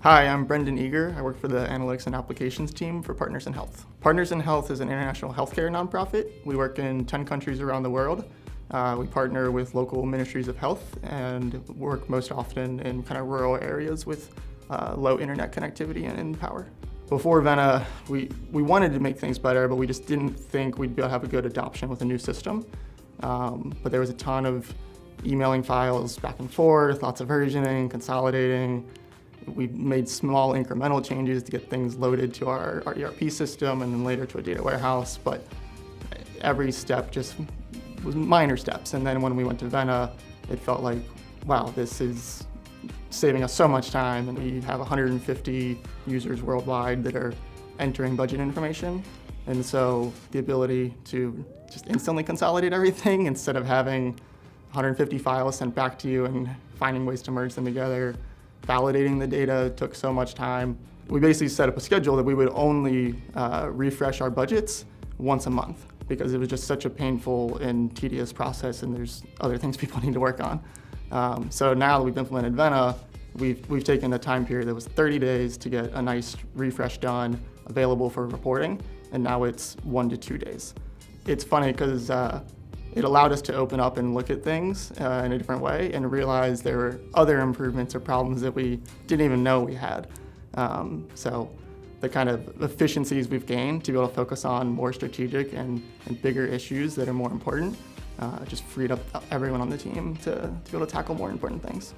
Hi, I'm Brendan Eager. I work for the Analytics and Applications team for Partners in Health. Partners in Health is an international healthcare nonprofit. We work in 10 countries around the world. We partner with local ministries of health and work most often in kind of rural areas with low internet connectivity and power. Before Vena, we wanted to make things better, but we just didn't think we'd be able to have a good adoption with a new system. But there was a ton of emailing files back and forth, lots of versioning, consolidating. We made small incremental changes to get things loaded to our ERP system and then later to a data warehouse, but every step just was minor steps. And then when we went to Vena, it felt like, wow, this is saving us so much time, and we have 150 users worldwide that are entering budget information. And so the ability to just instantly consolidate everything instead of having 150 files sent back to you and finding ways to merge them together, validating the data took so much time. We basically set up a schedule that we would only refresh our budgets once a month because it was just such a painful and tedious process, and there's other things people need to work on. So now that we've implemented Vena, we've taken a time period that was 30 days to get a nice refresh done, available for reporting, and now it's 1 to 2 days. It's funny because it allowed us to open up and look at things in a different way and realize there were other improvements or problems that we didn't even know we had. So the kind of efficiencies we've gained to be able to focus on more strategic and bigger issues that are more important just freed up everyone on the team to be able to tackle more important things.